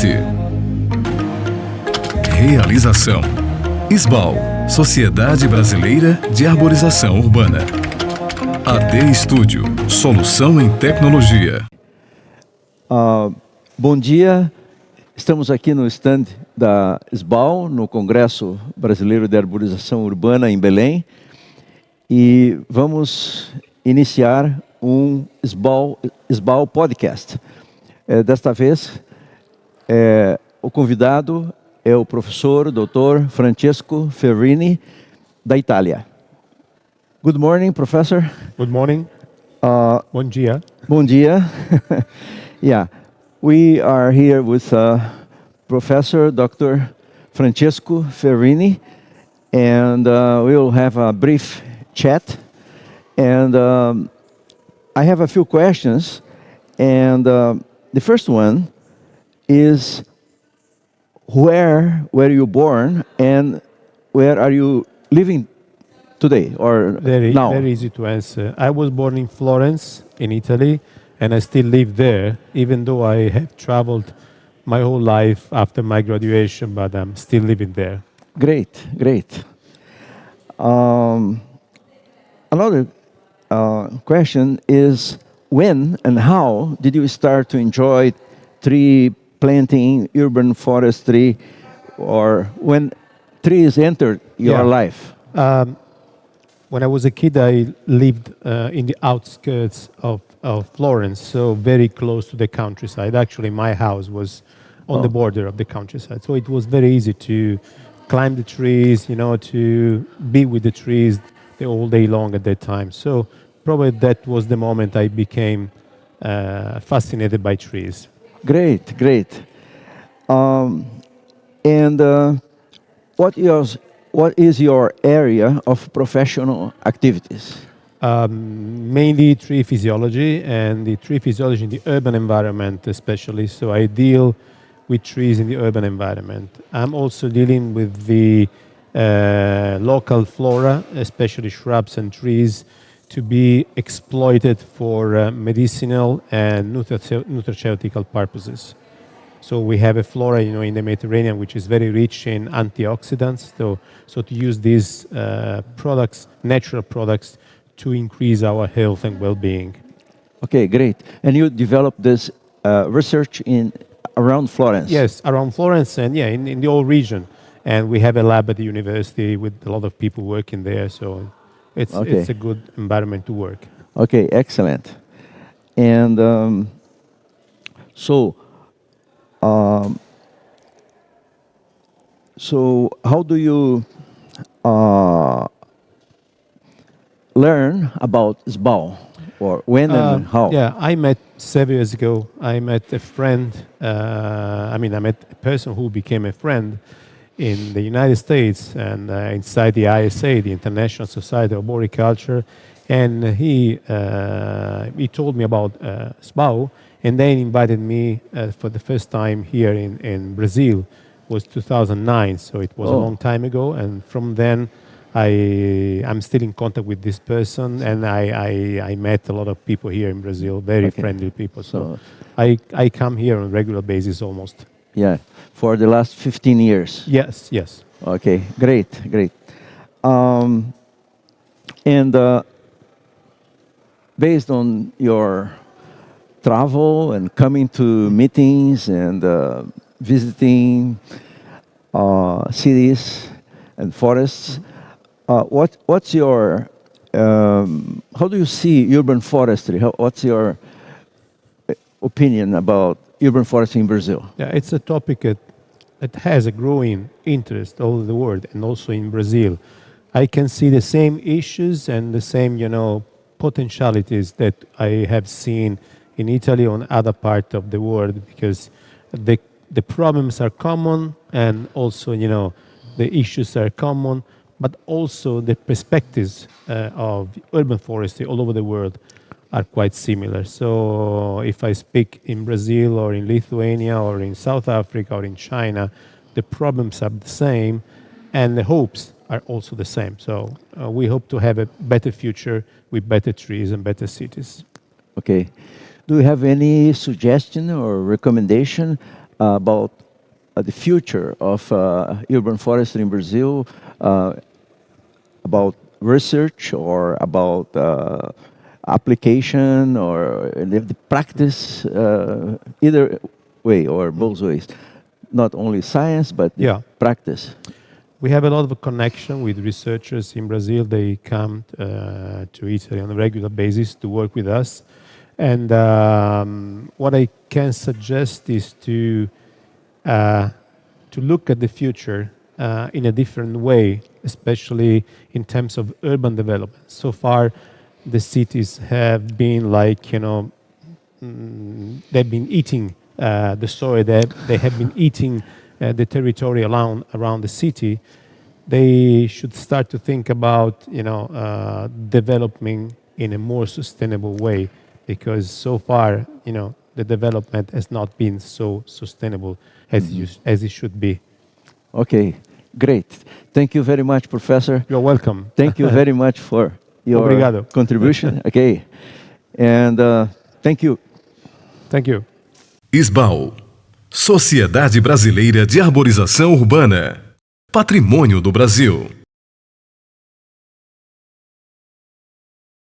Atualmente. Realização: SBAU, Sociedade Brasileira de Arborização Urbana. AD Estúdio, solução em tecnologia. Bom dia, estamos aqui no stand da SBAU, no Congresso Brasileiro de Arborização Urbana em Belém, e vamos iniciar um SBAU Podcast. Desta vez, o convidado é o professor Dr. Francesco Ferrini, da Itália. Good morning, professor. Good morning. Bom dia. Bom dia. Yeah, we are here with Professor Dr. Francesco Ferrini, and we will have a brief chat. And I have a few questions, and the first one is, where were you born and where are you living today or now? Very easy to answer. I was born in Florence, in Italy, and I still live there, even though I have traveled my whole life after my graduation, but I'm still living there. Great, great. Another question is, when and how did you start to enjoy tree planting, urban forestry, or when trees entered your life? When I was a kid, I lived in the outskirts of Florence, so very close to the countryside. Actually, my house was on the border of the countryside, so it was very easy to climb the trees, to be with the trees the whole day long at that time. So probably that was the moment I became fascinated by trees. Great, great. And what is your area of professional activities? Mainly tree physiology, and the tree physiology in the urban environment especially. So I deal with trees in the urban environment. I'm also dealing with the local flora, especially shrubs and trees, to be exploited for medicinal and nutraceutical purposes. So we have a flora, in the Mediterranean, which is very rich in antioxidants. So to use these products, natural products, to increase our health and well-being. Okay, great. And you developed this research around Florence? Yes, around Florence and in the whole region. And we have a lab at the university with a lot of people working there. So it's a good environment to work. Okay, excellent. And so how do you learn about SBAU, or when and how? Yeah, I met several years ago. I met a friend. I met a person who became a friend in the United States and inside the ISA, the International Society of Arboriculture, and he told me about SBAU, and then invited me for the first time here in Brazil. It was 2009, so it was a long time ago, and from then I'm still in contact with this person, and I met a lot of people here in Brazil, very friendly people. So I come here on a regular basis almost. Yeah, for the last 15 years. Yes. Okay, great. And based on your travel and coming to meetings and visiting cities and forests, what's your how do you see urban forestry? What's your opinion about urban forestry in Brazil? Yeah, it's a topic that has a growing interest all over the world, and also in Brazil. I can see the same issues and the same, potentialities that I have seen in Italy or other parts of the world, because the problems are common, and also, the issues are common, but also the perspectives of urban forestry all over the world are quite similar. So if I speak in Brazil or in Lithuania or in South Africa or in China, the problems are the same and the hopes are also the same. So we hope to have a better future with better trees and better cities. Okay. Do you have any suggestion or recommendation about the future of urban forestry in Brazil, about research or about application or the practice, either way or both ways. Not only science, but practice. We have a lot of connection with researchers in Brazil. They come to Italy on a regular basis to work with us. And what I can suggest is to look at the future in a different way, especially in terms of urban development. So far, the cities have been they've been eating the soil. They have been eating the territory around the city. They should start to think about developing in a more sustainable way, because so far the development has not been so sustainable as it should be. Okay, great. Thank you very much, Professor. You're welcome. Thank you very much for your Obrigado. contribution. Okay, and thank you. Thank you. SBAU, Sociedade Brasileira de Arborização Urbana, Patrimônio do Brasil.